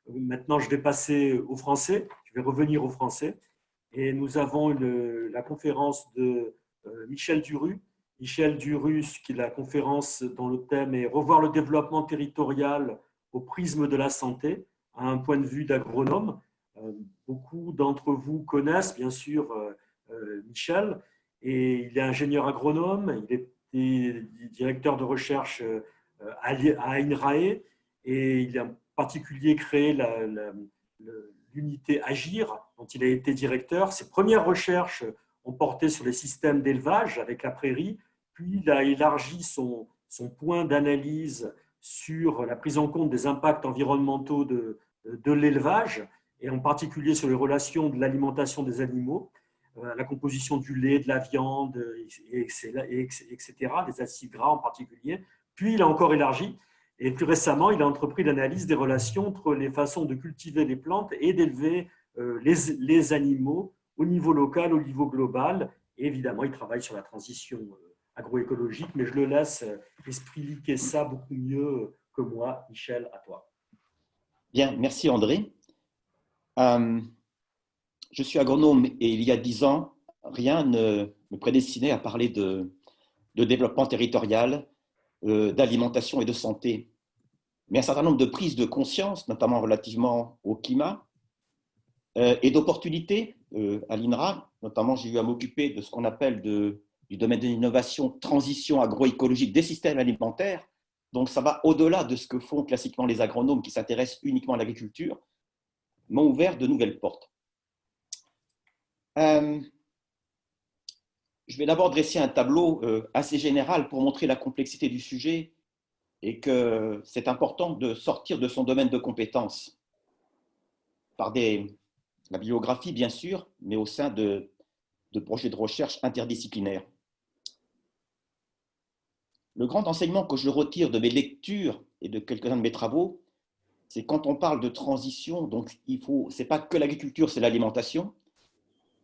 Maintenant, je vais passer au français. Je vais revenir au français. Et nous avons la conférence de Michel Duru. Michel Duru, qui est la conférence dont le thème est Revoir le développement territorial au prisme de la santé, à un point de vue d'agronome. Beaucoup d'entre vous connaissent bien sûr Michel, et il est ingénieur agronome, il est directeur de recherche à INRAE, et il a en particulier créé l'unité Agir, dont il a été directeur. Ses premières recherches ont porté sur les systèmes d'élevage avec la prairie, puis il a élargi son point d'analyse sur la prise en compte des impacts environnementaux de l'élevage, et en particulier sur les relations de l'alimentation des animaux, la composition du lait, de la viande, etc., des acides gras en particulier. Puis il a encore élargi, et plus récemment, il a entrepris l'analyse des relations entre les façons de cultiver les plantes et d'élever les animaux au niveau local, au niveau global. Et évidemment, il travaille sur la transition agroécologique, mais je le laisse expliquer ça beaucoup mieux que moi. Michel, à toi. Bien, merci André. Je suis agronome et il y a 10 ans, rien ne me prédestinait à parler de développement territorial, d'alimentation et de santé. Mais un certain nombre de prises de conscience, notamment relativement au climat, et d'opportunités à l'INRA. Notamment, j'ai eu à m'occuper de ce qu'on appelle du domaine de l'innovation, transition agroécologique des systèmes alimentaires. Donc, ça va au-delà de ce que font classiquement les agronomes qui s'intéressent uniquement à l'agriculture, m'ont ouvert de nouvelles portes. Je vais d'abord dresser un tableau assez général pour montrer la complexité du sujet et que c'est important de sortir de son domaine de compétences par la bibliographie, bien sûr, mais au sein de projets de recherche interdisciplinaires. Le grand enseignement que je retire de mes lectures et de quelques-uns de mes travaux, c'est quand on parle de transition, donc c'est pas que l'agriculture, c'est l'alimentation,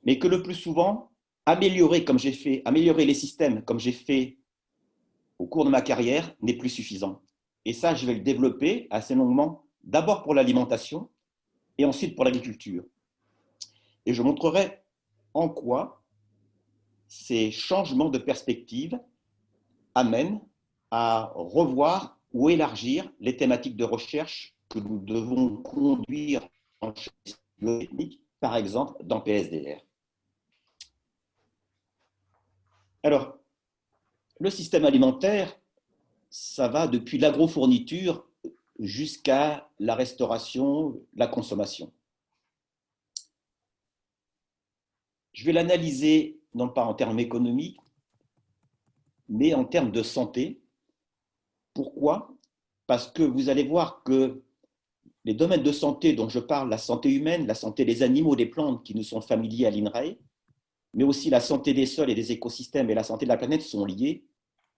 mais que le plus souvent, améliorer les systèmes comme j'ai fait au cours de ma carrière n'est plus suffisant. Et ça, je vais le développer assez longuement, d'abord pour l'alimentation et ensuite pour l'agriculture. Et je montrerai en quoi ces changements de perspective amènent à revoir ou élargir les thématiques de recherche que nous devons conduire en technique, par exemple dans PSDR. Alors, le système alimentaire, ça va depuis l'agrofourniture jusqu'à la restauration, la consommation. Je vais l'analyser non pas en termes économiques, mais en termes de santé. Pourquoi? Parce que vous allez voir que les domaines de santé dont je parle, la santé humaine, la santé des animaux, des plantes qui nous sont familiers à l'INRAE, mais aussi la santé des sols et des écosystèmes et la santé de la planète sont liés,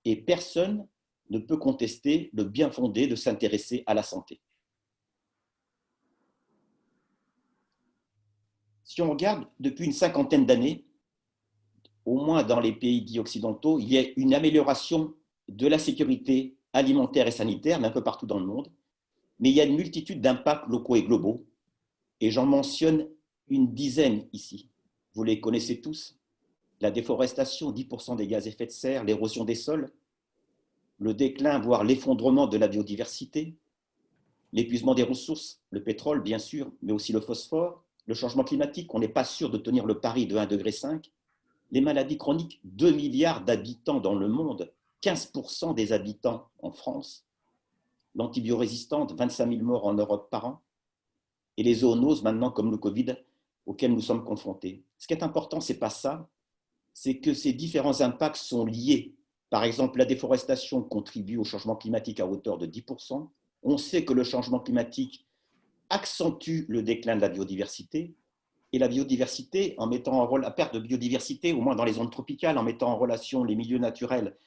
et personne ne peut contester le bien fondé de s'intéresser à la santé. Si on regarde depuis une cinquantaine d'années, au moins dans les pays dits occidentaux, il y a une amélioration de la sécurité alimentaire et sanitaire, mais un peu partout dans le monde. Mais il y a une multitude d'impacts locaux et globaux, et j'en mentionne une dizaine ici. Vous les connaissez tous. La déforestation, 10% des gaz à effet de serre, l'érosion des sols, le déclin, voire l'effondrement de la biodiversité, l'épuisement des ressources, le pétrole bien sûr, mais aussi le phosphore, le changement climatique, on n'est pas sûr de tenir le pari de 1,5 degré, les maladies chroniques, 2 milliards d'habitants dans le monde, 15% des habitants en France, l'antibiorésistante, 25 000 morts en Europe par an, et les zoonoses maintenant comme le Covid auxquelles nous sommes confrontés. Ce qui est important, ce n'est pas ça, c'est que ces différents impacts sont liés. Par exemple, la déforestation contribue au changement climatique à hauteur de 10%. On sait que le changement climatique accentue le déclin de la biodiversité, et la biodiversité, en mettant en rôle la perte de biodiversité, au moins dans les zones tropicales, en mettant en relation les milieux naturels,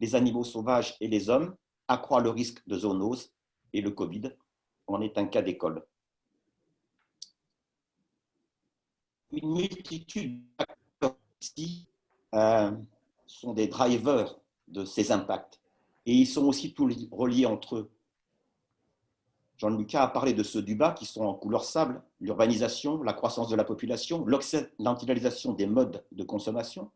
les animaux sauvages et les hommes, accroît le risque de zoonose, et le Covid en est un cas d'école. Une multitude d'acteurs ici sont des drivers de ces impacts, et ils sont aussi tous reliés entre eux. Jean-Lucas a parlé de ceux du bas qui sont en couleur sable, l'urbanisation, la croissance de la population, l'occidentalisation des modes de consommation.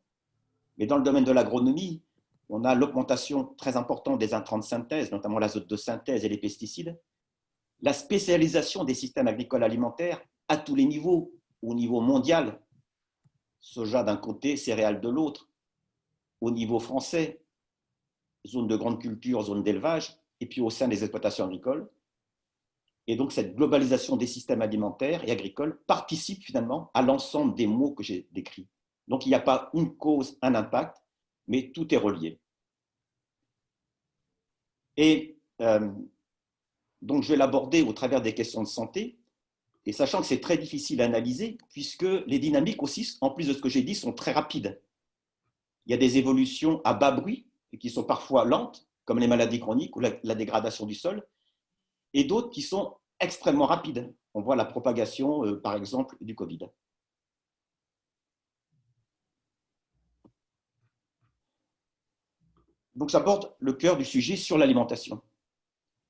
Mais dans le domaine de l'agronomie, on a l'augmentation très importante des intrants de synthèse, notamment l'azote de synthèse et les pesticides, la spécialisation des systèmes agricoles alimentaires à tous les niveaux, au niveau mondial, soja d'un côté, céréales de l'autre, au niveau français, zone de grande culture, zone d'élevage, et puis au sein des exploitations agricoles. Et donc cette globalisation des systèmes alimentaires et agricoles participe finalement à l'ensemble des maux que j'ai décrits. Donc il n'y a pas une cause, un impact, mais tout est relié. Et donc je vais l'aborder au travers des questions de santé, et sachant que c'est très difficile à analyser, puisque les dynamiques aussi, en plus de ce que j'ai dit, sont très rapides. Il y a des évolutions à bas bruit, qui sont parfois lentes, comme les maladies chroniques ou la dégradation du sol, et d'autres qui sont extrêmement rapides. On voit la propagation, par exemple, du Covid. Donc j'aborde le cœur du sujet sur l'alimentation.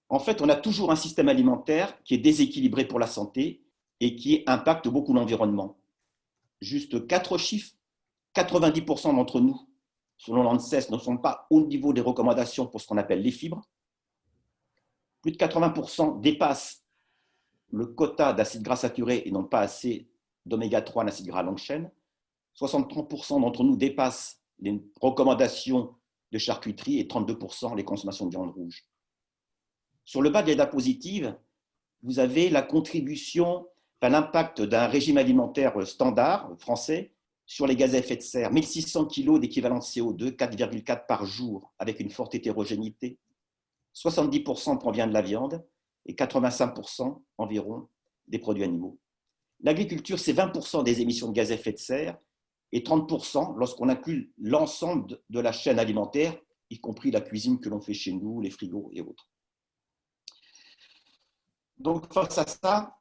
En fait, on a toujours un système alimentaire qui est déséquilibré pour la santé et qui impacte beaucoup l'environnement. Juste 4 chiffres, 90% d'entre nous, selon l'ANSES, ne sont pas au niveau des recommandations pour ce qu'on appelle les fibres. Plus de 80% dépassent le quota d'acides gras saturés et n'ont pas assez d'oméga 3 en acides gras longue chaîne. 63% d'entre nous dépassent les recommandations de charcuterie et 32% les consommations de viande rouge. Sur le bas de la diapositive, vous avez la contribution, l'impact d'un régime alimentaire standard français sur les gaz à effet de serre. 1600 kg d'équivalent de CO2, 4,4 par jour, avec une forte hétérogénéité. 70% provient de la viande et 85% environ des produits animaux. L'agriculture, c'est 20% des émissions de gaz à effet de serre et 30% lorsqu'on inclut l'ensemble de la chaîne alimentaire, y compris la cuisine que l'on fait chez nous, les frigos et autres. Donc, face à ça,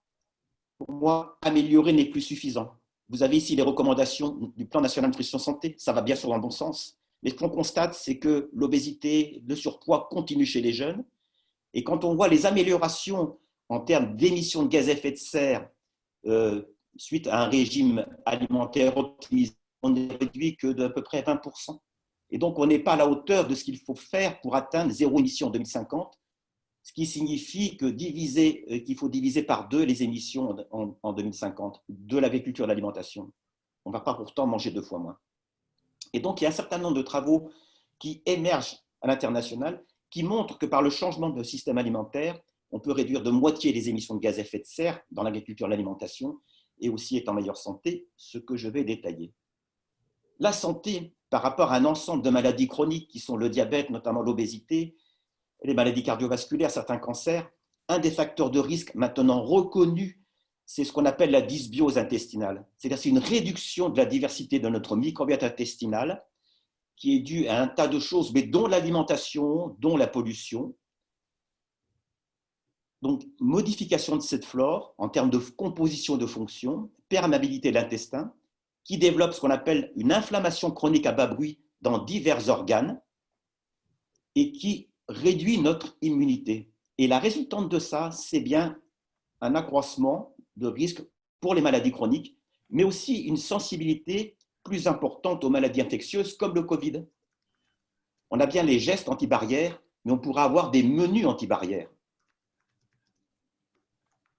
pour moi, améliorer n'est plus suffisant. Vous avez ici les recommandations du plan national nutrition santé, ça va bien sûr dans le bon sens. Mais ce qu'on constate, c'est que l'obésité, le surpoids continue chez les jeunes. Et quand on voit les améliorations en termes d'émissions de gaz à effet de serre suite à un régime alimentaire optimisé, on n'est réduit que d'à peu près 20%. Et donc, on n'est pas à la hauteur de ce qu'il faut faire pour atteindre zéro émission en 2050, ce qui signifie qu'il faut diviser par 2 les émissions en 2050 de l'agriculture et de l'alimentation. On ne va pas pourtant manger 2 fois moins. Et donc, il y a un certain nombre de travaux qui émergent à l'international qui montrent que par le changement de système alimentaire, on peut réduire de moitié les émissions de gaz à effet de serre dans l'agriculture et l'alimentation et aussi être en meilleure santé, ce que je vais détailler. La santé, par rapport à un ensemble de maladies chroniques qui sont le diabète, notamment l'obésité, les maladies cardiovasculaires, certains cancers, un des facteurs de risque maintenant reconnu, c'est ce qu'on appelle la dysbiose intestinale. C'est-à-dire c'est une réduction de la diversité de notre microbiote intestinal qui est due à un tas de choses, mais dont l'alimentation, dont la pollution. Donc, modification de cette flore en termes de composition de fonction, perméabilité de l'intestin, qui développe ce qu'on appelle une inflammation chronique à bas bruit dans divers organes et qui réduit notre immunité. Et la résultante de ça, c'est bien un accroissement de risque pour les maladies chroniques, mais aussi une sensibilité plus importante aux maladies infectieuses comme le Covid. On a bien les gestes antibarrières, mais on pourra avoir des menus antibarrières.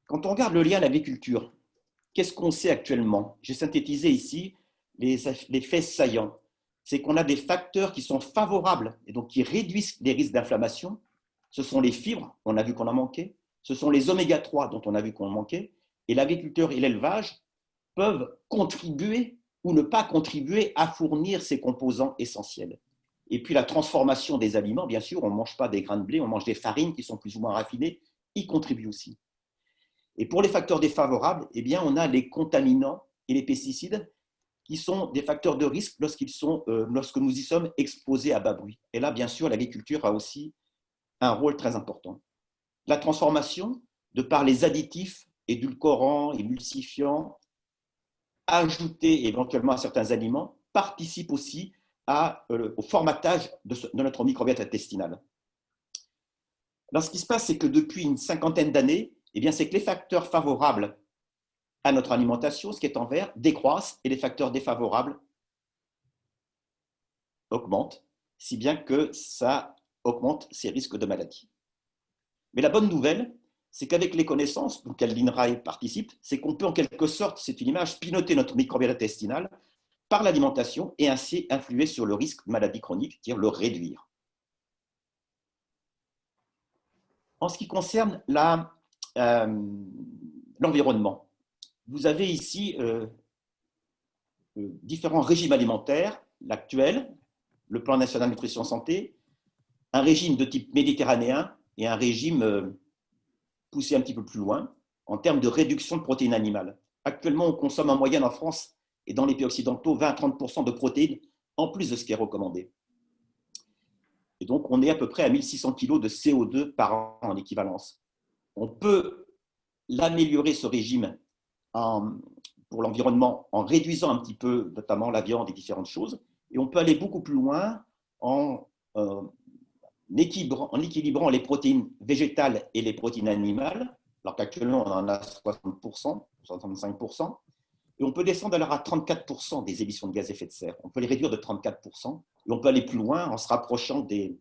Quand on regarde le lien à l'agriculture, qu'est-ce qu'on sait actuellement? J'ai synthétisé ici les faits saillants. C'est qu'on a des facteurs qui sont favorables et donc qui réduisent les risques d'inflammation. Ce sont les fibres, on a vu qu'on en manquait. Ce sont les oméga 3 dont on a vu qu'on en manquait. Et l'agriculture et l'élevage peuvent contribuer ou ne pas contribuer à fournir ces composants essentiels. Et puis la transformation des aliments, bien sûr, on ne mange pas des grains de blé, on mange des farines qui sont plus ou moins raffinées, y contribue aussi. Et pour les facteurs défavorables, eh bien, on a les contaminants et les pesticides qui sont des facteurs de risque lorsque nous y sommes exposés à bas bruit. Et là, bien sûr, l'agriculture a aussi un rôle très important. La transformation, de par les additifs, édulcorants, émulsifiants, ajoutés éventuellement à certains aliments, participe aussi au formatage de notre microbiote intestinal. Alors, ce qui se passe, c'est que depuis une cinquantaine d'années, eh bien, c'est que les facteurs favorables à notre alimentation, ce qui est en vert, décroissent et les facteurs défavorables augmentent, si bien que ça augmente ces risques de maladie. Mais la bonne nouvelle, c'est qu'avec les connaissances auxquelles l'INRAE participe, c'est qu'on peut en quelque sorte, c'est une image, piloter notre microbiote intestinal par l'alimentation et ainsi influer sur le risque de maladie chronique, c'est-à-dire le réduire. En ce qui concerne l'environnement, vous avez ici différents régimes alimentaires, l'actuel, le plan national nutrition santé, un régime de type méditerranéen et un régime poussé un petit peu plus loin en termes de réduction de protéines animales. Actuellement, on consomme en moyenne en France et dans les pays occidentaux 20 à 30% de protéines en plus de ce qui est recommandé. Et donc, on est à peu près à 1600 kg de CO2 par an en équivalence. On peut l'améliorer, ce régime, pour l'environnement en réduisant un petit peu, notamment la viande et différentes choses. Et on peut aller beaucoup plus loin en équilibrant les protéines végétales et les protéines animales, alors qu'actuellement on en a 60%, 65%, et on peut descendre alors à 34% des émissions de gaz à effet de serre. On peut les réduire de 34%, et on peut aller plus loin en se rapprochant des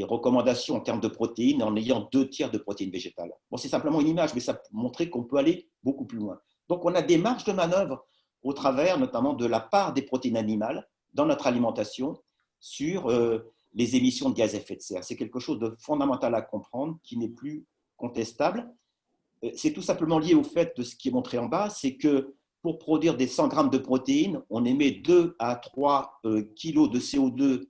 recommandations en termes de protéines en ayant 2/3 de protéines végétales. Bon, c'est simplement une image, mais ça montre qu'on peut aller beaucoup plus loin. Donc on a des marges de manœuvre au travers notamment de la part des protéines animales dans notre alimentation sur les émissions de gaz à effet de serre. C'est quelque chose de fondamental à comprendre, qui n'est plus contestable. C'est tout simplement lié au fait de ce qui est montré en bas, c'est que pour produire des 100 grammes de protéines, on émet 2 à 3 kilos de CO2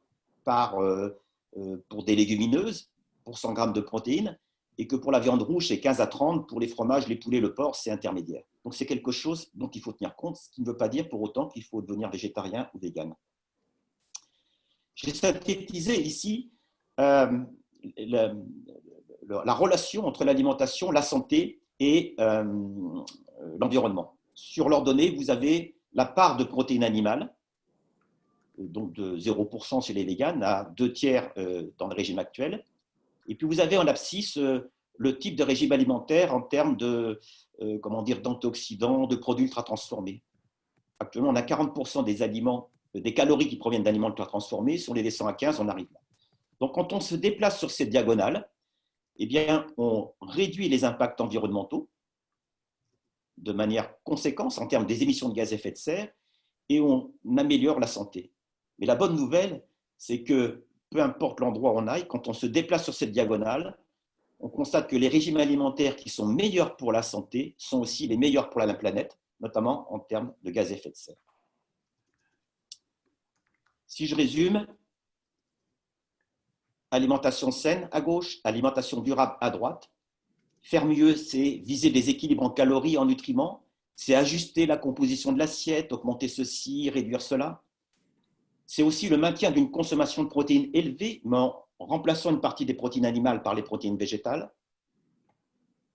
pour des légumineuses, pour 100 grammes de protéines, et que pour la viande rouge, c'est 15 à 30, pour les fromages, les poulets, le porc, c'est intermédiaire. Donc c'est quelque chose dont il faut tenir compte, ce qui ne veut pas dire pour autant qu'il faut devenir végétarien ou vegan. J'ai synthétisé ici la relation entre l'alimentation, la santé et l'environnement. Sur leurs données, vous avez la part de protéines animales, donc de 0% chez les véganes à 2/3 dans le régime actuel. Et puis vous avez en abscisse le type de régime alimentaire en termes d'antioxydants, de produits ultra transformés. Actuellement, on a 40% des aliments, des calories qui proviennent d'aliments ultra transformés. Si on les descend à 15, on arrive là. Donc, quand on se déplace sur cette diagonale, eh bien, on réduit les impacts environnementaux de manière conséquente en termes des émissions de gaz à effet de serre et on améliore la santé. Mais la bonne nouvelle, c'est que peu importe l'endroit où on aille, quand on se déplace sur cette diagonale, on constate que les régimes alimentaires qui sont meilleurs pour la santé sont aussi les meilleurs pour la planète, notamment en termes de gaz à effet de serre. Si je résume, alimentation saine à gauche, alimentation durable à droite. Faire mieux, c'est viser des équilibres en calories, en nutriments, c'est ajuster la composition de l'assiette, augmenter ceci, réduire cela. C'est aussi le maintien d'une consommation de protéines élevée, mais en remplaçant une partie des protéines animales par les protéines végétales.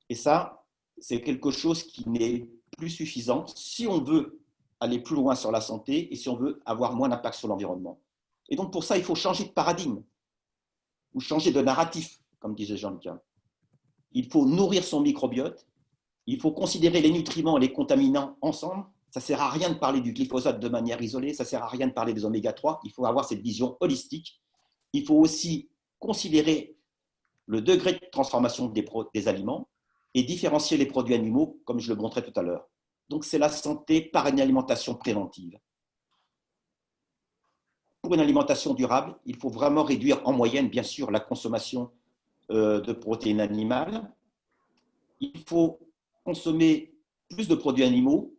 Et ça, c'est quelque chose qui n'est plus suffisant si on veut aller plus loin sur la santé et si on veut avoir moins d'impact sur l'environnement. Et donc, pour ça, il faut changer de paradigme ou changer de narratif, comme disait Jean-Luc. Il faut nourrir son microbiote, il faut considérer les nutriments et les contaminants ensemble. Ça ne sert à rien de parler du glyphosate de manière isolée, ça ne sert à rien de parler des oméga 3, il faut avoir cette vision holistique. Il faut aussi considérer le degré de transformation des aliments et différencier les produits animaux, comme je le montrais tout à l'heure. Donc, c'est la santé par une alimentation préventive. Pour une alimentation durable, il faut vraiment réduire en moyenne, bien sûr, la consommation de protéines animales. Il faut consommer plus de produits animaux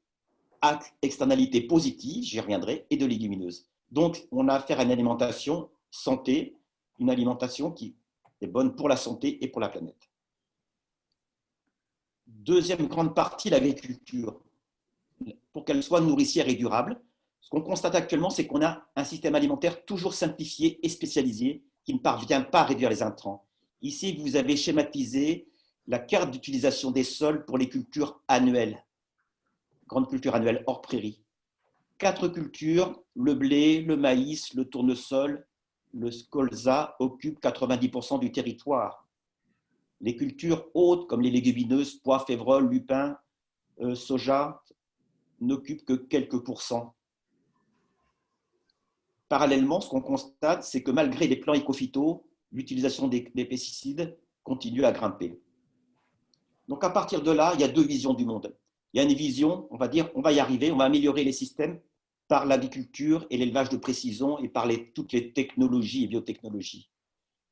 à externalités positives, j'y reviendrai, et de légumineuses. Donc, on a affaire à une alimentation santé, une alimentation qui est bonne pour la santé et pour la planète. Deuxième grande partie, l'agriculture. Pour qu'elle soit nourricière et durable, ce qu'on constate actuellement, c'est qu'on a un système alimentaire toujours simplifié et spécialisé qui ne parvient pas à réduire les intrants. Ici, vous avez schématisé la carte d'utilisation des sols pour les cultures annuelles, grandes cultures annuelles hors prairie. 4 cultures, le blé, le maïs, le tournesol, le colza occupent 90% du territoire. Les cultures hautes, comme les légumineuses, pois, févrole, lupin, soja, n'occupent que quelques pourcents. Parallèlement, ce qu'on constate, c'est que malgré les plans éco-phyto, l'utilisation des pesticides continue à grimper. Donc à partir de là, il y a deux visions du monde. Il y a une vision, on va dire, on va y arriver, on va améliorer les systèmes par l'agriculture et l'élevage de précision et par toutes les technologies et biotechnologies.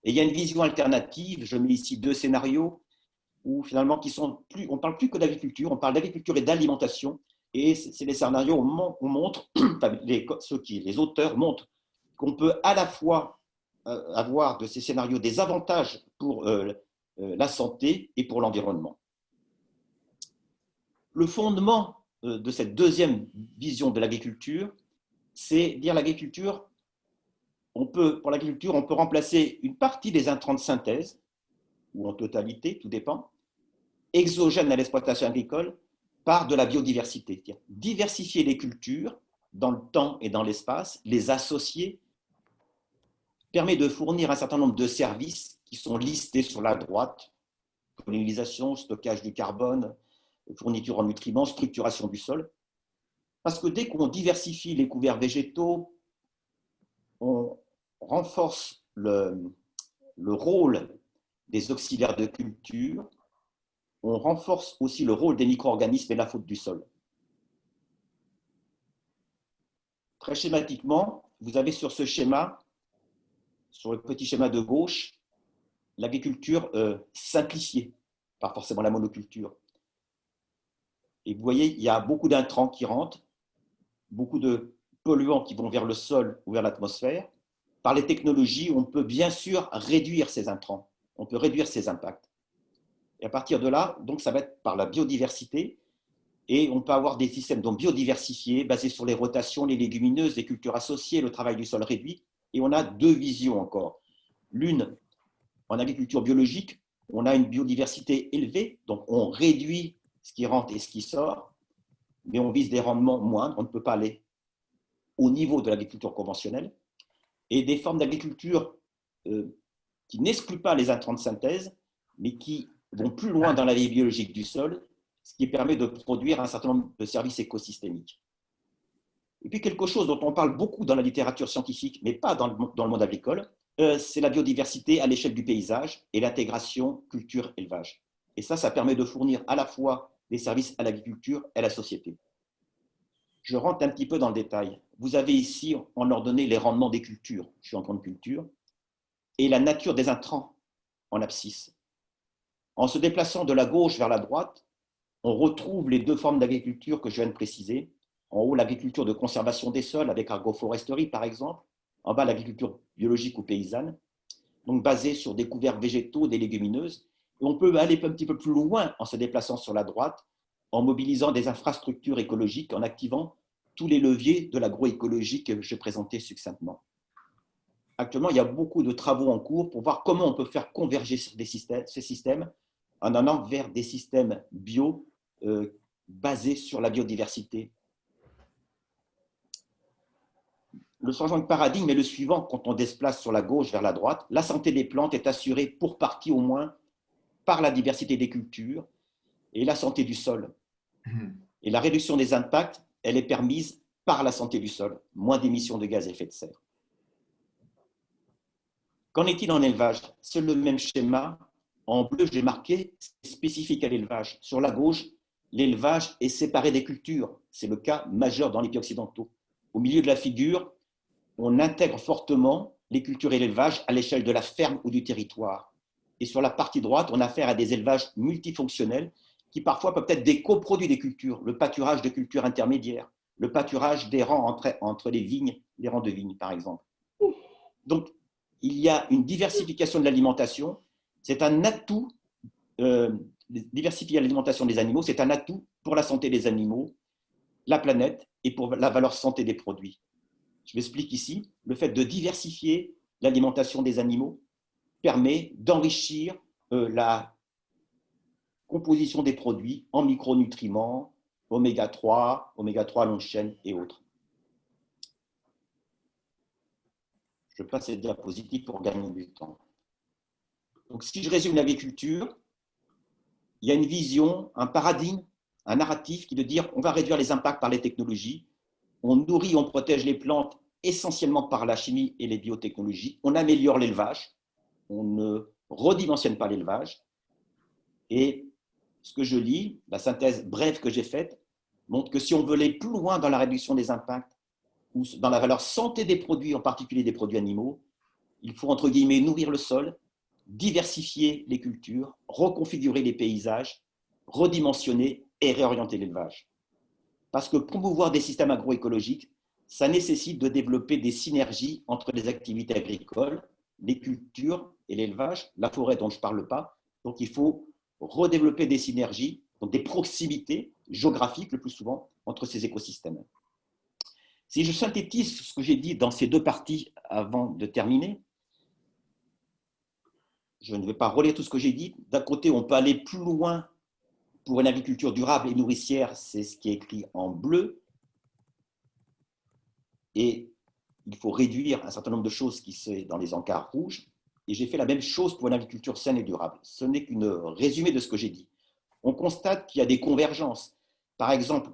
Et il y a une vision alternative, je mets ici deux scénarios, où finalement, on ne parle plus que d'agriculture, on parle d'agriculture et d'alimentation. Et c'est les scénarios où on montre, les auteurs montrent qu'on peut à la fois avoir de ces scénarios des avantages pour la santé et pour l'environnement. Le fondement de cette deuxième vision de l'agriculture, c'est dire l'agriculture, pour l'agriculture, on peut remplacer une partie des intrants de synthèse, ou en totalité, tout dépend, exogènes à l'exploitation agricole, par de la biodiversité. Diversifier les cultures dans le temps et dans l'espace, les associer, permet de fournir un certain nombre de services qui sont listés sur la droite: pollinisation, stockage du carbone, fourniture en nutriments, structuration du sol. Parce que dès qu'on diversifie les couverts végétaux, on renforce le rôle des auxiliaires de culture, on renforce aussi le rôle des micro-organismes et la faune du sol. Très schématiquement, vous avez sur ce schéma, sur le petit schéma de gauche, l'agriculture simplifiée, pas forcément la monoculture. Et vous voyez, il y a beaucoup d'intrants qui rentrent, beaucoup de polluants qui vont vers le sol ou vers l'atmosphère. Par les technologies, on peut bien sûr réduire ces intrants, on peut réduire ces impacts. Et à partir de là, donc ça va être par la biodiversité, et on peut avoir des systèmes donc biodiversifiés, basés sur les rotations, les légumineuses, les cultures associées, le travail du sol réduit. Et on a deux visions encore. L'une, en agriculture biologique, on a une biodiversité élevée, donc on réduit ce qui rentre et ce qui sort, mais on vise des rendements moindres, on ne peut pas aller au niveau de l'agriculture conventionnelle. Et des formes d'agriculture qui n'excluent pas les intrants de synthèse, mais qui vont plus loin dans la vie biologique du sol, ce qui permet de produire un certain nombre de services écosystémiques. Et puis quelque chose dont on parle beaucoup dans la littérature scientifique, mais pas dans le monde agricole, c'est la biodiversité à l'échelle du paysage et l'intégration culture-élevage. Et ça permet de fournir à la fois des services à l'agriculture et à la société. Je rentre un petit peu dans le détail. Vous avez ici en ordonnée les rendements des cultures, je suis en grande culture, et la nature des intrants en abscisse. En se déplaçant de la gauche vers la droite, on retrouve les deux formes d'agriculture que je viens de préciser. En haut, l'agriculture de conservation des sols avec agroforesterie, par exemple. En bas, l'agriculture biologique ou paysanne, donc basée sur des couverts végétaux, des légumineuses. Et on peut aller un petit peu plus loin en se déplaçant sur la droite, en mobilisant des infrastructures écologiques, en activant tous les leviers de l'agroécologie que je présentais succinctement. Actuellement, il y a beaucoup de travaux en cours pour voir comment on peut faire converger ces systèmes en allant vers des systèmes bio basés sur la biodiversité. Le changement de paradigme est le suivant quand on déplace sur la gauche vers la droite. La santé des plantes est assurée pour partie au moins par la diversité des cultures et la santé du sol. Et la réduction des impacts, elle est permise par la santé du sol, moins d'émissions de gaz à effet de serre. Qu'en est-il en élevage? C'est le même schéma. En bleu, j'ai marqué spécifique à l'élevage. Sur la gauche, l'élevage est séparé des cultures. C'est le cas majeur dans les pays occidentaux. Au milieu de la figure, on intègre fortement les cultures et l'élevage à l'échelle de la ferme ou du territoire. Et sur la partie droite, on a affaire à des élevages multifonctionnels qui parfois peuvent être des coproduits des cultures, le pâturage de cultures intermédiaires, le pâturage des rangs entre les vignes, les rangs de vignes par exemple. Donc, il y a une diversification de l'alimentation. C'est un atout, diversifier l'alimentation des animaux, c'est un atout pour la santé des animaux, la planète et pour la valeur santé des produits. Je m'explique ici, le fait de diversifier l'alimentation des animaux permet d'enrichir la composition des produits en micronutriments, oméga 3 longue chaîne et autres. Je passe cette diapositive pour gagner du temps. Donc, si je résume l'agriculture, il y a une vision, un paradigme, un narratif qui veut dire on va réduire les impacts par les technologies, on nourrit, on protège les plantes essentiellement par la chimie et les biotechnologies, on améliore l'élevage, on ne redimensionne pas l'élevage. Et ce que je lis, la synthèse brève que j'ai faite, montre que si on veut aller plus loin dans la réduction des impacts ou dans la valeur santé des produits, en particulier des produits animaux, il faut, entre guillemets, nourrir le sol, diversifier les cultures, reconfigurer les paysages, redimensionner et réorienter l'élevage. Parce que promouvoir des systèmes agroécologiques, ça nécessite de développer des synergies entre les activités agricoles, les cultures et l'élevage, la forêt dont je ne parle pas. Donc il faut redévelopper des synergies, donc des proximités géographiques le plus souvent entre ces écosystèmes. Si je synthétise ce que j'ai dit dans ces deux parties avant de terminer, je ne vais pas relire tout ce que j'ai dit. D'un côté, on peut aller plus loin pour une agriculture durable et nourricière, c'est ce qui est écrit en bleu. Et il faut réduire un certain nombre de choses qui sont dans les encarts rouges. Et j'ai fait la même chose pour une agriculture saine et durable. Ce n'est qu'un résumé de ce que j'ai dit. On constate qu'il y a des convergences. Par exemple,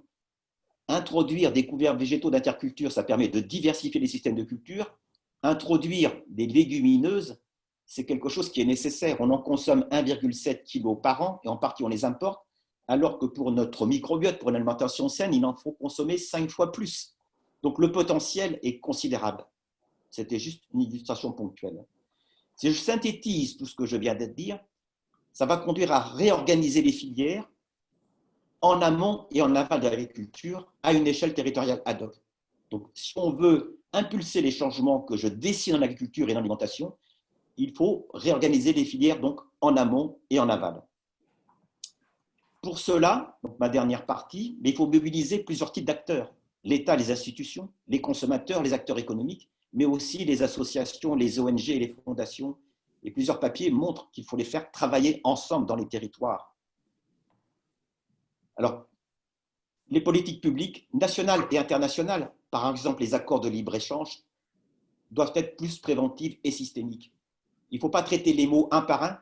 introduire des couverts végétaux d'interculture, ça permet de diversifier les systèmes de culture. Introduire des légumineuses, c'est quelque chose qui est nécessaire. On en consomme 1,7 kg par an et en partie on les importe, alors que pour notre microbiote, pour une alimentation saine, il en faut consommer 5 fois plus. Donc le potentiel est considérable. C'était juste une illustration ponctuelle. Si je synthétise tout ce que je viens de dire, ça va conduire à réorganiser les filières en amont et en aval de l'agriculture à une échelle territoriale ad hoc. Donc si on veut impulser les changements que je dessine en agriculture et en alimentation, il faut réorganiser les filières donc en amont et en aval. Pour cela, donc ma dernière partie, il faut mobiliser plusieurs types d'acteurs. L'État, les institutions, les consommateurs, les acteurs économiques, mais aussi les associations, les ONG et les fondations. Et plusieurs papiers montrent qu'il faut les faire travailler ensemble dans les territoires. Alors, les politiques publiques nationales et internationales, par exemple les accords de libre-échange, doivent être plus préventives et systémiques. Il ne faut pas traiter les mots un par un,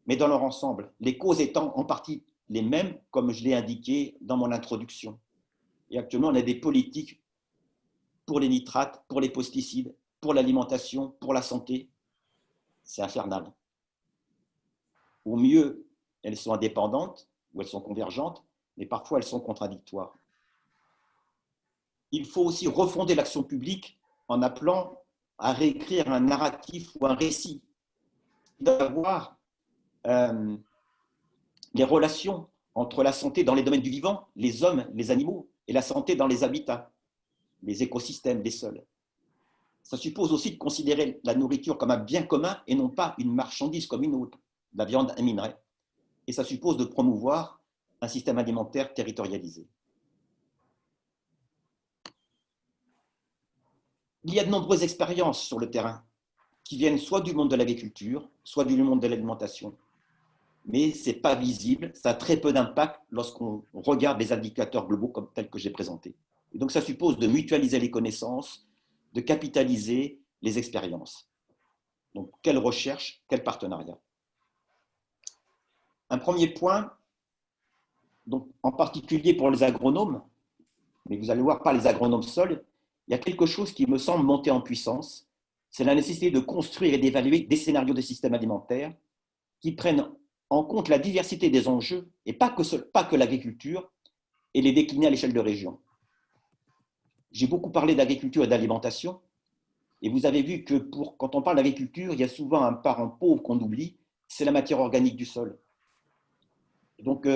mais dans leur ensemble, les causes étant en partie les mêmes, comme je l'ai indiqué dans mon introduction. Et actuellement, on a des politiques pour les nitrates, pour les pesticides, pour l'alimentation, pour la santé. C'est infernal. Au mieux, elles sont indépendantes ou elles sont convergentes, mais parfois elles sont contradictoires. Il faut aussi refonder l'action publique en appelant à réécrire un narratif ou un récit. Il doit y avoir les relations entre la santé dans les domaines du vivant, les hommes, les animaux, et la santé dans les habitats, les écosystèmes, les sols. Ça suppose aussi de considérer la nourriture comme un bien commun et non pas une marchandise comme une autre, la viande, un minerai. Et ça suppose de promouvoir un système alimentaire territorialisé. Il y a de nombreuses expériences sur le terrain qui viennent soit du monde de l'agriculture, soit du monde de l'alimentation. Mais ce n'est pas visible, ça a très peu d'impact lorsqu'on regarde les indicateurs globaux comme tels que j'ai présentés. Et donc ça suppose de mutualiser les connaissances, de capitaliser les expériences. Donc quelle recherche, quel partenariat? Un premier point, donc, en particulier pour les agronomes, mais vous allez voir, pas les agronomes seuls, il y a quelque chose qui me semble monter en puissance, c'est la nécessité de construire et d'évaluer des scénarios de systèmes alimentaires qui prennent en compte la diversité des enjeux, et pas que l'agriculture, et les décliner à l'échelle de région. J'ai beaucoup parlé d'agriculture et d'alimentation, et vous avez vu que quand on parle d'agriculture, il y a souvent un parent pauvre qu'on oublie, c'est la matière organique du sol. Donc,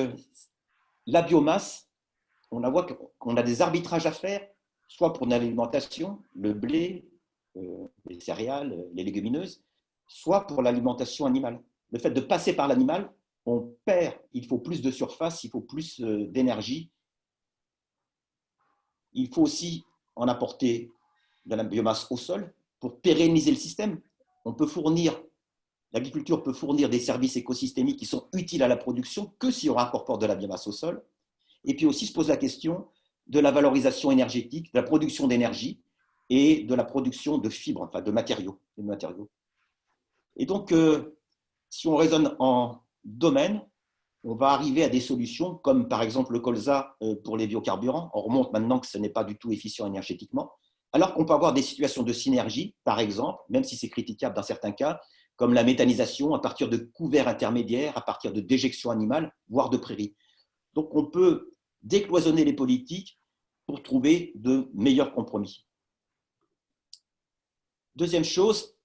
la biomasse, on voit qu'on a des arbitrages à faire, soit pour l'alimentation, le blé, les céréales, les légumineuses, soit pour l'alimentation animale. Le fait de passer par l'animal, on perd, il faut plus de surface, il faut plus d'énergie. Il faut aussi en apporter de la biomasse au sol pour pérenniser le système. L'agriculture peut fournir des services écosystémiques qui sont utiles à la production que si on incorpore de la biomasse au sol. Et puis aussi se pose la question de la valorisation énergétique, de la production d'énergie et de la production de fibres, enfin de matériaux. Et donc, si on raisonne en domaine, on va arriver à des solutions comme par exemple le colza pour les biocarburants. On remonte maintenant que ce n'est pas du tout efficient énergétiquement, alors qu'on peut avoir des situations de synergie, par exemple, même si c'est critiquable dans certains cas, comme la méthanisation à partir de couverts intermédiaires, à partir de déjections animales, voire de prairies. Donc on peut décloisonner les politiques pour trouver de meilleurs compromis. Deuxième chose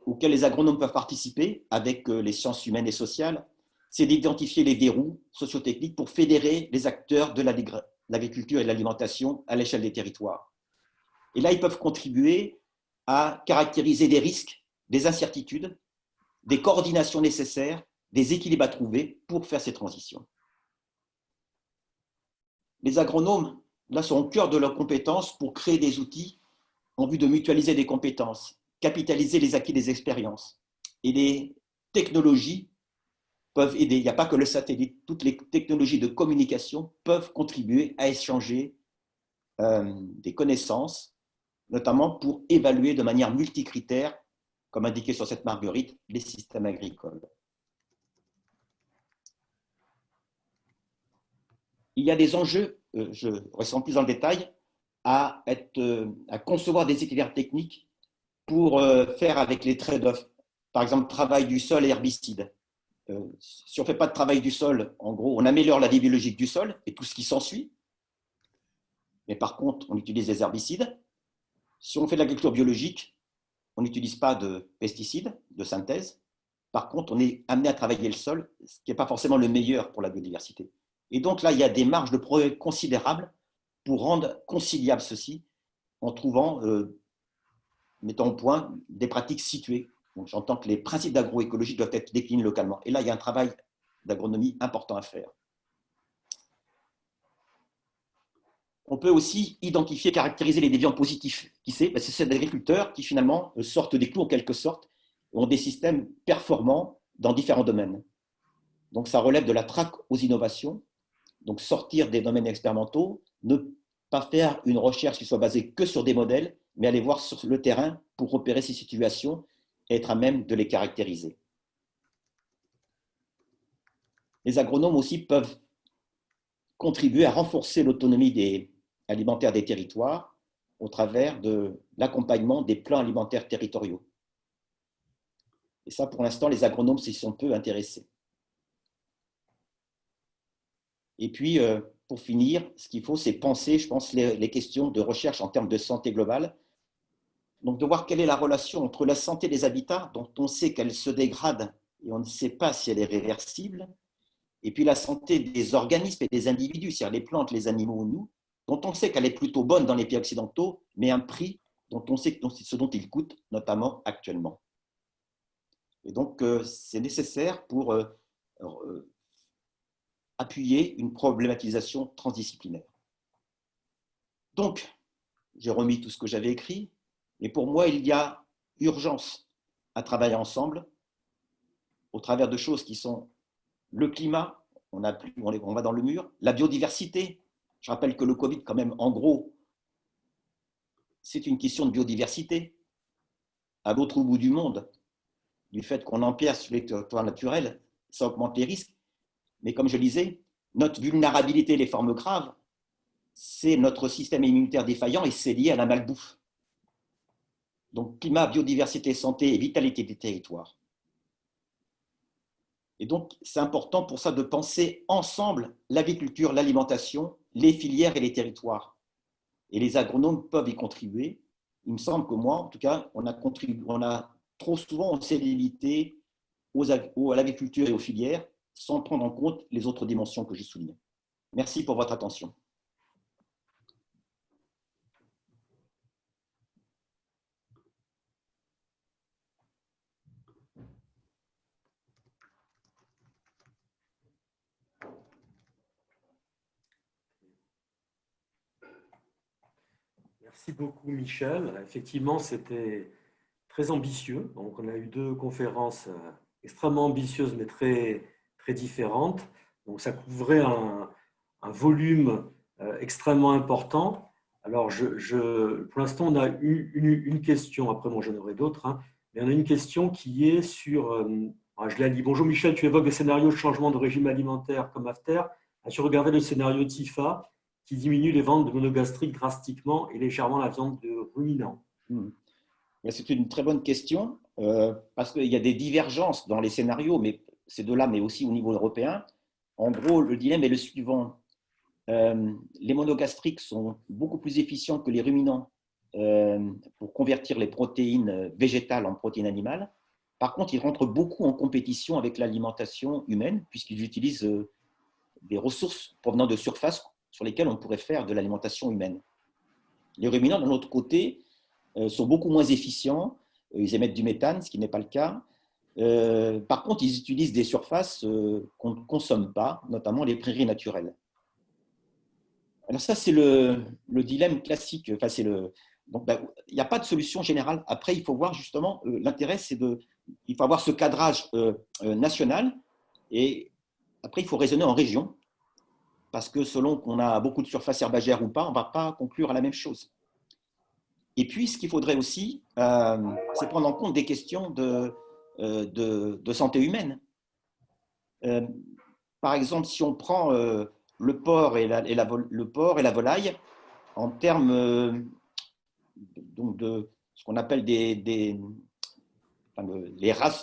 auquel les agronomes peuvent participer avec les sciences humaines et sociales, c'est d'identifier les verrous sociotechniques pour fédérer les acteurs de l'agriculture et de l'alimentation à l'échelle des territoires. Et là, ils peuvent contribuer à caractériser des risques, des incertitudes, des coordinations nécessaires, des équilibres à trouver pour faire ces transitions. Les agronomes, là, sont au cœur de leurs compétences pour créer des outils en vue de mutualiser des compétences, capitaliser les acquis des expériences. Et les technologies peuvent aider. Il n'y a pas que le satellite. Toutes les technologies de communication peuvent contribuer à échanger des connaissances, notamment pour évaluer de manière multicritère, comme indiqué sur cette marguerite, les systèmes agricoles. Il y a des enjeux, je reste plus dans le détail, à concevoir des itinéraires techniques pour faire avec les trade-offs. Par exemple, travail du sol et herbicides. Si on ne fait pas de travail du sol, en gros, on améliore la vie biologique du sol et tout ce qui s'ensuit. Mais par contre, on utilise des herbicides. Si on fait de l'agriculture biologique, on n'utilise pas de pesticides de synthèse. Par contre, on est amené à travailler le sol, ce qui n'est pas forcément le meilleur pour la biodiversité. Et donc là, il y a des marges de progrès considérables pour rendre conciliable ceci en trouvant, mettant au point des pratiques situées. J'entends que les principes d'agroécologie doivent être déclinés localement. Et là, il y a un travail d'agronomie important à faire. On peut aussi identifier, caractériser les déviants positifs. Qui c'est? C'est ces agriculteurs qui finalement sortent des clous en quelque sorte, ont des systèmes performants dans différents domaines. Donc ça relève de la traque aux innovations, donc sortir des domaines expérimentaux, ne pas faire une recherche qui soit basée que sur des modèles, mais aller voir sur le terrain pour repérer ces situations et être à même de les caractériser. Les agronomes aussi peuvent contribuer à renforcer l'autonomie alimentaire des territoires au travers de l'accompagnement des plans alimentaires territoriaux. Et ça, pour l'instant, les agronomes s'y sont peu intéressés. Et puis, pour finir, ce qu'il faut, c'est penser, je pense, les questions de recherche en termes de santé globale. Donc, de voir quelle est la relation entre la santé des habitats, dont on sait qu'elle se dégrade et on ne sait pas si elle est réversible, et puis la santé des organismes et des individus, c'est-à-dire les plantes, les animaux, nous, dont on sait qu'elle est plutôt bonne dans les pays occidentaux, mais un prix dont on sait ce dont il coûte, notamment actuellement. Et donc, c'est nécessaire pour appuyer une problématisation transdisciplinaire. Donc, j'ai remis tout ce que j'avais écrit, et pour moi, il y a urgence à travailler ensemble au travers de choses qui sont le climat, on va dans le mur, la biodiversité. Je rappelle que le Covid, quand même, en gros, c'est une question de biodiversité. À l'autre bout du monde, du fait qu'on empire sur les territoires naturels, ça augmente les risques. Mais comme je le disais, notre vulnérabilité, les formes graves, c'est notre système immunitaire défaillant et c'est lié à la malbouffe. Donc, climat, biodiversité, santé et vitalité des territoires. Et donc, c'est important pour ça de penser ensemble l'agriculture, l'alimentation, les filières et les territoires. Et les agronomes peuvent y contribuer. Il me semble que moi, en tout cas, on a trop souvent, on s'est limité à l'agriculture et aux filières sans prendre en compte les autres dimensions que je souligne. Merci pour votre attention. Merci beaucoup, Michel. Effectivement, c'était très ambitieux. Donc, on a eu deux conférences extrêmement ambitieuses, mais très, très différentes. Donc, ça couvrait un volume extrêmement important. Alors, pour l'instant, on a eu une question. Après, moi, j'en aurai d'autres. Hein, mais on a une question qui est sur, Je la lis. Bonjour Michel, tu évoques le scénario de changement de régime alimentaire comme after. As-tu regardé le scénario TIFA qui diminue les ventes de monogastriques drastiquement et légèrement la viande de ruminants? C'est une très bonne question parce qu'il y a des divergences dans les scénarios, mais ces deux-là, mais aussi au niveau européen. En gros, le dilemme est le suivant. Les monogastriques sont beaucoup plus efficients que les ruminants pour convertir les protéines végétales en protéines animales. Par contre, ils rentrent beaucoup en compétition avec l'alimentation humaine puisqu'ils utilisent des ressources provenant de surfaces sur lesquelles on pourrait faire de l'alimentation humaine. Les ruminants, d'un autre côté, sont beaucoup moins efficients. Ils émettent du méthane, ce qui n'est pas le cas. Par contre, ils utilisent des surfaces qu'on ne consomme pas, notamment les prairies naturelles. Alors ça, c'est le dilemme classique. Enfin, donc, il n'y a pas de solution générale. Après, il faut voir justement, l'intérêt, il faut avoir ce cadrage national et après, il faut raisonner en région parce que selon qu'on a beaucoup de surfaces herbagères ou pas, on ne va pas conclure à la même chose. Et puis, ce qu'il faudrait aussi, c'est prendre en compte des questions de santé humaine. Par exemple, si on prend le porc et la volaille, en termes donc de ce qu'on appelle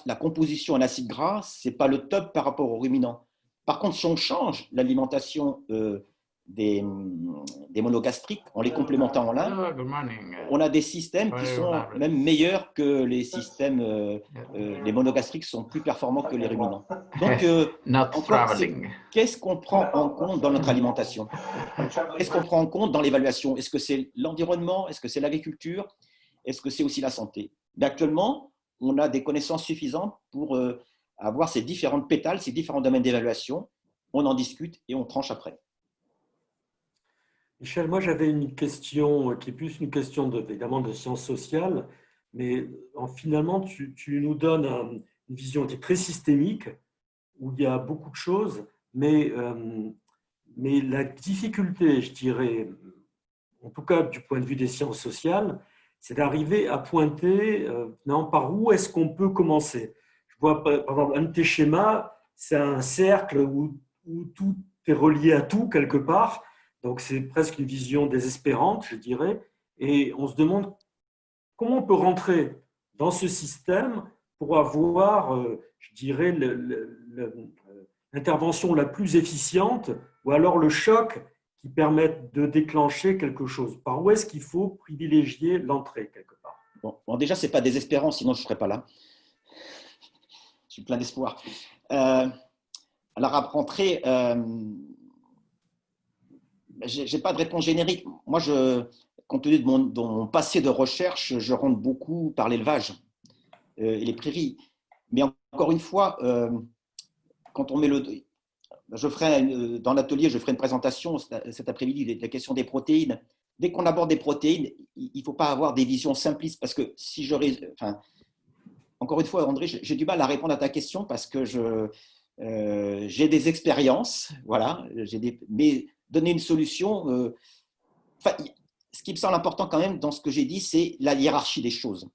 la composition en acides gras, ce n'est pas le top par rapport aux ruminants. Par contre, si on change l'alimentation des monogastriques en les complémentant en lin, on a des systèmes qui sont même meilleurs que les systèmes, les monogastriques sont plus performants que les ruminants. Donc, encore, qu'est-ce qu'on prend en compte dans notre alimentation? Qu'est-ce qu'on prend en compte dans l'évaluation? Est-ce que c'est l'environnement? Est-ce que c'est l'agriculture? Est-ce que c'est aussi la santé? Mais actuellement, on a des connaissances suffisantes pour avoir ces différentes pétales, ces différents domaines d'évaluation. On en discute et on tranche après. Michel, moi j'avais une question qui est plus une question évidemment de sciences sociales, mais finalement tu nous donnes une vision qui est très systémique, où il y a beaucoup de choses, mais la difficulté, je dirais, en tout cas du point de vue des sciences sociales, c'est d'arriver à pointer par où est-ce qu'on peut commencer. Je vois par exemple un de tes schémas, c'est un cercle où tout est relié à tout quelque part. Donc, c'est presque une vision désespérante, je dirais. Et on se demande comment on peut rentrer dans ce système pour avoir, je dirais, l'intervention la plus efficiente ou alors le choc qui permette de déclencher quelque chose. Par où est-ce qu'il faut privilégier l'entrée, quelque part? Bon, déjà, ce n'est pas désespérant, sinon je ne serais pas là. Je suis plein d'espoir. Alors, à rentrer, je n'ai pas de réponse générique. Moi, compte tenu de mon passé de recherche, je rentre beaucoup par l'élevage et les prairies. Mais encore une fois, quand on met dans l'atelier, je ferai une présentation cet après-midi de la question des protéines. Dès qu'on aborde des protéines, il ne faut pas avoir des visions simplistes parce que encore une fois, André, j'ai du mal à répondre à ta question parce que j'ai des expériences, voilà, mais donner une solution. Ce qui me semble important quand même dans ce que j'ai dit, c'est la hiérarchie des choses.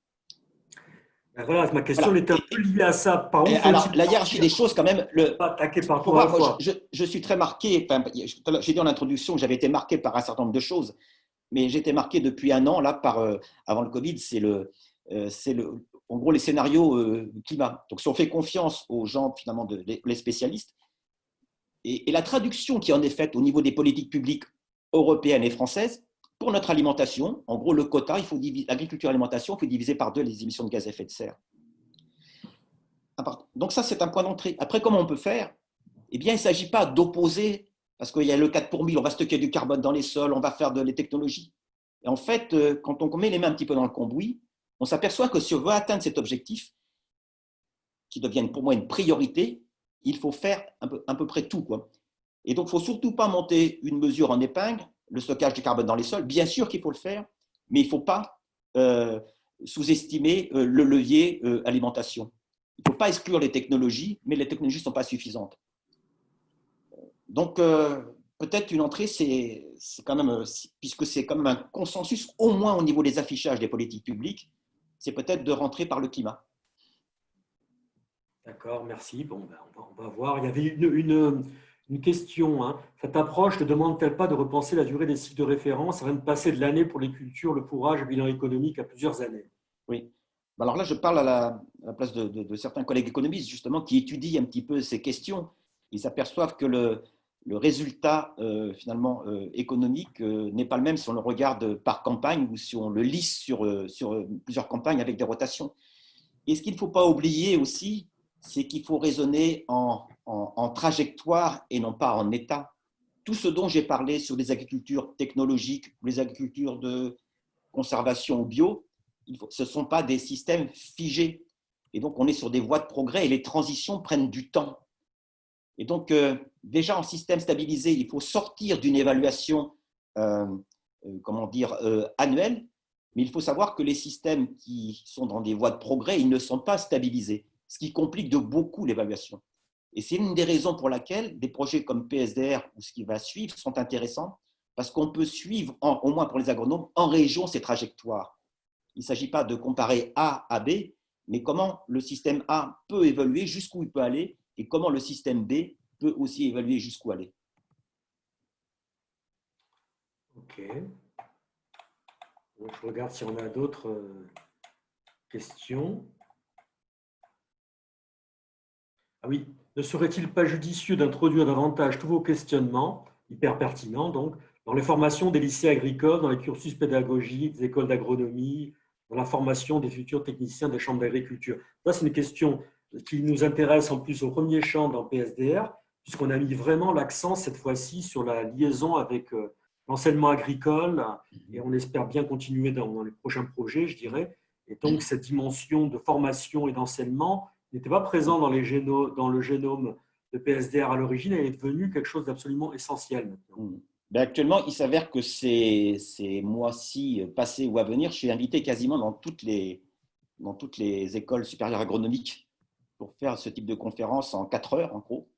Voilà, ma question était un peu liée à ça. Par où alors, la hiérarchie des choses, quand même, pas attaquer par toi à la fois. Je suis très marqué. J'ai dit en introduction que j'avais été marqué par un certain nombre de choses, mais j'ai été marqué depuis un an là avant le Covid. En gros les scénarios climat. Donc, si on fait confiance aux gens finalement les spécialistes et la traduction qui en est faite au niveau des politiques publiques européennes et françaises. Pour notre alimentation, en gros, le quota, l'agriculture et l'alimentation, il faut diviser par 2 les émissions de gaz à effet de serre. Donc ça, c'est un point d'entrée. Après, comment on peut faire? Eh bien, il ne s'agit pas d'opposer, parce qu'il y a le 4 pour 1000, on va stocker du carbone dans les sols, on va faire les technologies. Et en fait, quand on met les mains un petit peu dans le cambouis, on s'aperçoit que si on veut atteindre cet objectif, qui devienne pour moi une priorité, il faut faire à peu près tout, quoi. Et donc, il ne faut surtout pas monter une mesure en épingle, le stockage du carbone dans les sols. Bien sûr qu'il faut le faire, mais il ne faut pas sous-estimer le levier alimentation. Il ne faut pas exclure les technologies, mais les technologies ne sont pas suffisantes. Donc, peut-être une entrée, c'est quand même, puisque c'est quand même un consensus, au moins au niveau des affichages des politiques publiques, c'est peut-être de rentrer par le climat. D'accord, merci. Bon, ben, on va voir. Il y avait une question, hein. Cette approche ne demande-t-elle pas de repenser la durée des cycles de référence afin de passer de l'année pour les cultures, le fourrage, le bilan économique à plusieurs années? Oui. Alors là, je parle à la place de certains collègues économistes, justement, qui étudient un petit peu ces questions. Ils s'aperçoivent que le résultat, finalement, économique n'est pas le même si on le regarde par campagne ou si on le lisse sur plusieurs campagnes avec des rotations. Et ce qu'il ne faut pas oublier aussi, c'est qu'il faut raisonner en trajectoire et non pas en état. Tout ce dont j'ai parlé sur les agricultures technologiques, les agricultures de conservation ou bio, ce ne sont pas des systèmes figés. Et donc, on est sur des voies de progrès et les transitions prennent du temps. Et donc, déjà en système stabilisé, il faut sortir d'une évaluation comment dire, annuelle, mais il faut savoir que les systèmes qui sont dans des voies de progrès, ils ne sont pas stabilisés, ce qui complique de beaucoup l'évaluation. Et c'est une des raisons pour laquelle des projets comme PSDR ou ce qui va suivre sont intéressants, parce qu'on peut suivre, au moins pour les agronomes, en région ces trajectoires. Il ne s'agit pas de comparer A à B, mais comment le système A peut évoluer, jusqu'où il peut aller, et comment le système B peut aussi évaluer jusqu'où aller. Ok. Donc, je regarde si on a d'autres questions. Ah oui, ne serait-il pas judicieux d'introduire davantage tous vos questionnements, hyper pertinents donc, dans les formations des lycées agricoles, dans les cursus pédagogiques, des écoles d'agronomie, dans la formation des futurs techniciens des chambres d'agriculture? Ça, c'est une question qui nous intéresse en plus au premier champ dans PSDR, puisqu'on a mis vraiment l'accent cette fois-ci sur la liaison avec l'enseignement agricole, et on espère bien continuer dans les prochains projets, je dirais. Et donc, cette dimension de formation et d'enseignement n'était pas présent dans le génome de PSDR à l'origine, elle est devenue quelque chose d'absolument essentiel maintenant. Ben actuellement, il s'avère que ces mois-ci passés ou à venir, je suis invité quasiment dans toutes les écoles supérieures agronomiques pour faire ce type de conférence en 4 heures, en gros,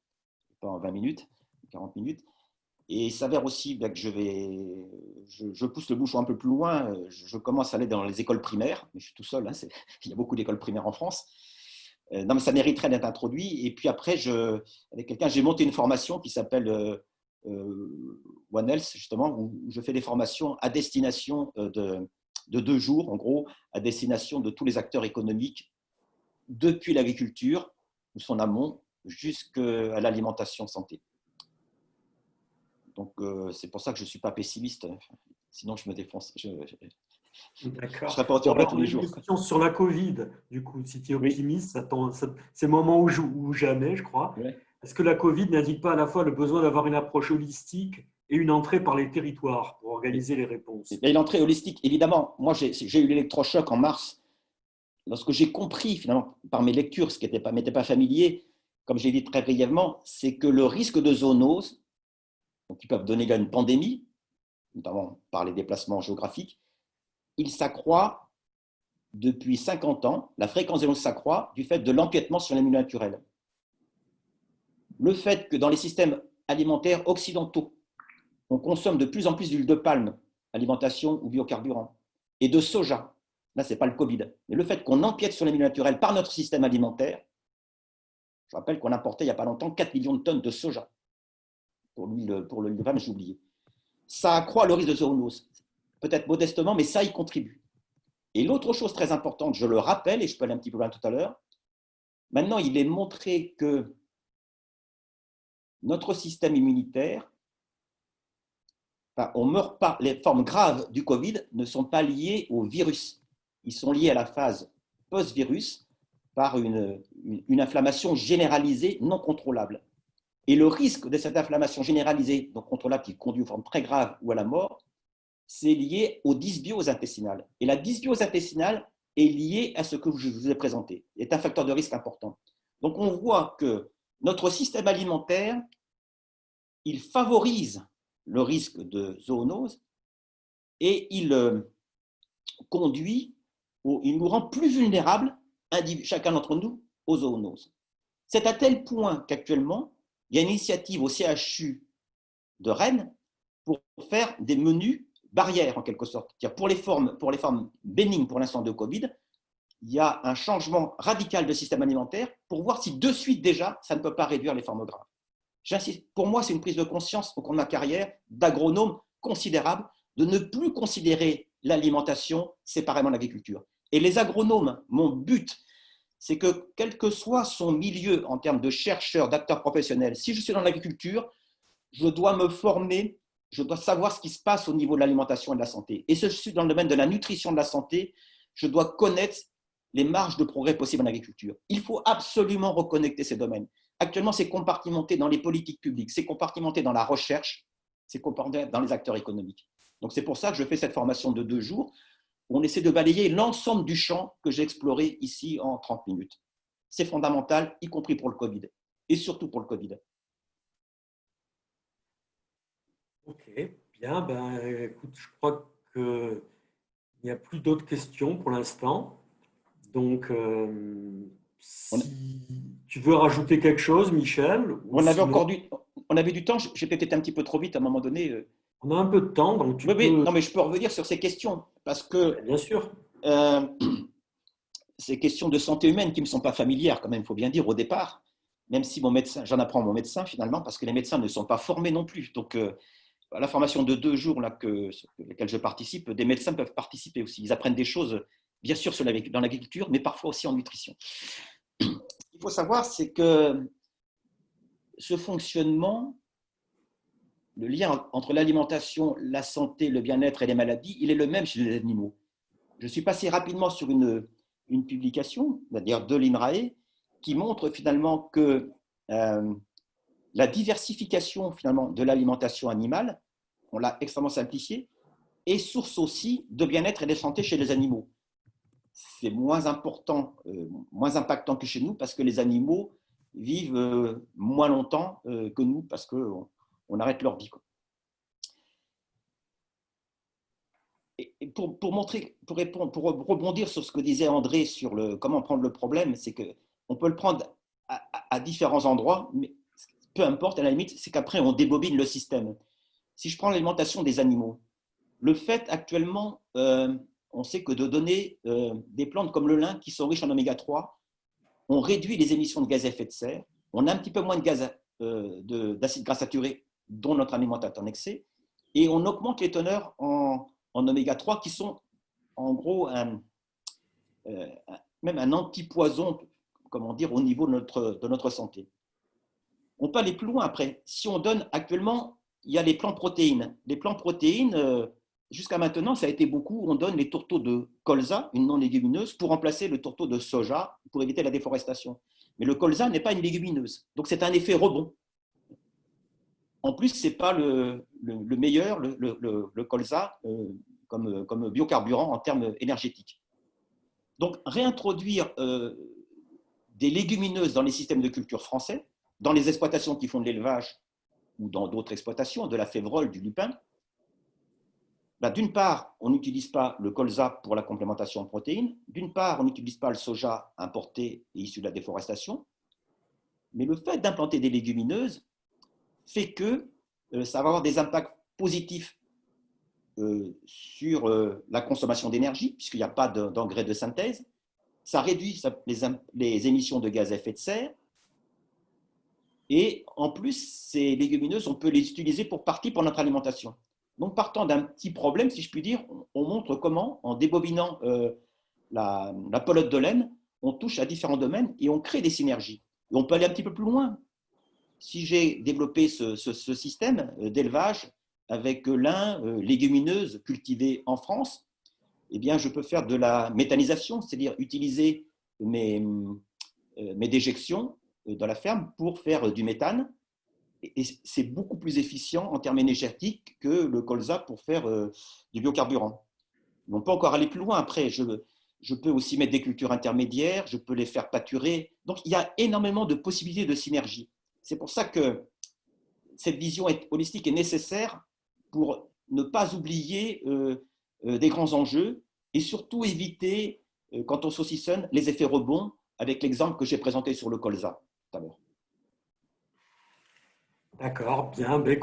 pas en 20 minutes, 40 minutes. Et il s'avère aussi que je pousse le bouchon un peu plus loin. Je commence à aller dans les écoles primaires, mais je suis tout seul, hein, il y a beaucoup d'écoles primaires en France. Non, mais ça mériterait d'être introduit. Et puis après, avec quelqu'un, j'ai monté une formation qui s'appelle One Health, justement, où je fais des formations à destination de 2 jours, en gros, à destination de tous les acteurs économiques, depuis l'agriculture, ou son amont, jusqu'à l'alimentation santé. Donc, c'est pour ça que je ne suis pas pessimiste. Sinon, je me défonce. Je ne serais pas au Bon, bas alors, tous on a les une jours. question sur la Covid. Du coup, si tu es Oui. optimiste, c'est le moment ou jamais, je crois. Ouais. Est-ce que la Covid n'indique pas à la fois le besoin d'avoir une approche holistique et une entrée par les territoires pour organiser les réponses? Et l'entrée holistique, évidemment, moi, j'ai eu l'électrochoc en mars. Lorsque j'ai compris, finalement, par mes lectures, ce qui m'était pas familier, comme j'ai dit très brièvement, c'est que le risque de zoonose, donc qui peuvent donner lieu à une pandémie, notamment par les déplacements géographiques, il s'accroît depuis 50 ans. La fréquence des zoonoses s'accroît du fait de l'empiètement sur les milieux naturels. Le fait que dans les systèmes alimentaires occidentaux, on consomme de plus en plus d'huile de palme, alimentation ou biocarburants, et de soja. Là, ce n'est pas le Covid. Mais le fait qu'on empiète sur les milieux naturels par notre système alimentaire, je rappelle qu'on importait il n'y a pas longtemps 4 millions de tonnes de soja pour l'huile de palme, j'ai oublié. Ça accroît le risque de zoonose, peut-être modestement, mais ça y contribue. Et l'autre chose très importante, je le rappelle, et je peux aller un petit peu loin tout à l'heure, maintenant il est montré que notre système immunitaire, on meurt pas, les formes graves du Covid ne sont pas liées au virus. Ils sont liés à la phase post-virus par une inflammation généralisée non contrôlable. Et le risque de cette inflammation généralisée non contrôlable qui conduit aux formes très graves ou à la mort, c'est lié aux dysbioses intestinales. Et la dysbiose intestinale est liée à ce que je vous ai présenté, est un facteur de risque important. Donc on voit que notre système alimentaire, il favorise le risque de zoonose et il conduit, il nous rend plus vulnérables, chacun d'entre nous, aux zoonoses. C'est à tel point qu'actuellement, il y a une initiative au CHU de Rennes pour faire des menus barrières, en quelque sorte. Pour les formes bénignes pour l'instant de Covid, il y a un changement radical de système alimentaire pour voir si de suite déjà, ça ne peut pas réduire les formes graves. J'insiste, pour moi, c'est une prise de conscience au cours de ma carrière d'agronome considérable de ne plus considérer l'alimentation séparément de l'agriculture. Et les agronomes, mon but, c'est que quel que soit son milieu en termes de chercheurs, d'acteurs professionnels, si je suis dans l'agriculture, je dois me former, je dois savoir ce qui se passe au niveau de l'alimentation et de la santé. Et si je suis dans le domaine de la nutrition et de la santé, je dois connaître les marges de progrès possibles en agriculture. Il faut absolument reconnecter ces domaines. Actuellement, c'est compartimenté dans les politiques publiques, c'est compartimenté dans la recherche, c'est compartimenté dans les acteurs économiques. Donc, c'est pour ça que je fais cette formation de 2 jours, où on essaie de balayer l'ensemble du champ que j'ai exploré ici en 30 minutes. C'est fondamental, y compris pour le Covid, et surtout pour le Covid. Ok, bien. Ben, écoute, je crois qu'il n'y a plus d'autres questions pour l'instant. Donc, si tu veux rajouter quelque chose, Michel, ou On avait sinon, encore on avait du temps, j'ai peut-être été un petit peu trop vite à un moment donné. on a un peu de temps, donc tu Oui, oui, peux. non, mais je peux revenir sur ces questions, parce que Bien sûr. euh, ces questions de santé humaine qui ne me sont pas familières, quand même, il faut bien dire, au départ, même si mon médecin, j'en apprends mon médecin finalement, parce que les médecins ne sont pas formés non plus. Donc, à la formation de 2 jours là, laquelle je participe, des médecins peuvent participer aussi. Ils apprennent des choses, bien sûr, dans l'agriculture, mais parfois aussi en nutrition. Ce qu'il faut savoir, c'est que ce fonctionnement, le lien entre l'alimentation, la santé, le bien-être et les maladies, il est le même chez les animaux. Je suis passé rapidement sur une publication, c'est-à-dire de l'INRAE, qui montre finalement que la diversification finalement de l'alimentation animale, on l'a extrêmement simplifié, est source aussi de bien-être et de santé chez les animaux. C'est moins important, moins impactant que chez nous parce que les animaux vivent moins longtemps que nous parce qu'on arrête leur vie. Et pour montrer, pour répondre, pour rebondir sur ce que disait André sur comment prendre le problème, c'est qu'on peut le prendre à différents endroits, mais peu importe, à la limite, c'est qu'après on débobine le système. Si je prends l'alimentation des animaux, le fait actuellement, on sait que de donner des plantes comme le lin qui sont riches en oméga 3, on réduit les émissions de gaz à effet de serre, on a un petit peu moins de gaz d'acide gras saturé dont notre aliment est en excès, et on augmente les teneurs en oméga 3 qui sont en gros même un antipoison, comment dire, au niveau de notre santé. On peut aller plus loin après. Si on donne actuellement, il y a les plants protéines. Les plants protéines, jusqu'à maintenant, ça a été beaucoup, on donne les tourteaux de colza, une non-légumineuse, pour remplacer le tourteau de soja, pour éviter la déforestation. Mais le colza n'est pas une légumineuse. Donc c'est un effet rebond. En plus, ce n'est pas le meilleur, le colza, comme biocarburant en termes énergétiques. Donc, réintroduire des légumineuses dans les systèmes de culture français, dans les exploitations qui font de l'élevage ou dans d'autres exploitations, de la févrole, du lupin, ben, d'une part, on n'utilise pas le colza pour la complémentation en protéines, d'une part, on n'utilise pas le soja importé et issu de la déforestation, mais le fait d'implanter des légumineuses fait que ça va avoir des impacts positifs sur la consommation d'énergie, puisqu'il n'y a pas d'engrais de synthèse. Ça réduit les émissions de gaz à effet de serre. Et en plus, ces légumineuses, on peut les utiliser pour notre alimentation. Donc, partant d'un petit problème, si je puis dire, on montre comment, en débobinant la pelote de laine, on touche à différents domaines et on crée des synergies. Et on peut aller un petit peu plus loin. Si j'ai développé ce système d'élevage avec lin, légumineuses cultivées en France, eh bien, je peux faire de la méthanisation, c'est-à-dire utiliser mes déjections dans la ferme pour faire du méthane. Et c'est beaucoup plus efficient en termes énergétiques que le colza pour faire du biocarburant. On peut encore aller plus loin. Après, je peux aussi mettre des cultures intermédiaires, je peux les faire pâturer. Donc, il y a énormément de possibilités de synergie. C'est pour ça que cette vision holistique est nécessaire pour ne pas oublier des grands enjeux et surtout éviter, quand on saucissonne, les effets rebonds avec l'exemple que j'ai présenté sur le colza tout à l'heure. D'accord, bien. Ben,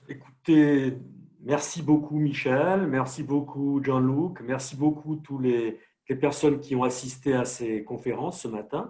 écoutez, merci beaucoup Michel, merci beaucoup Jean-Luc, merci beaucoup tous les les personnes qui ont assisté à ces conférences ce matin.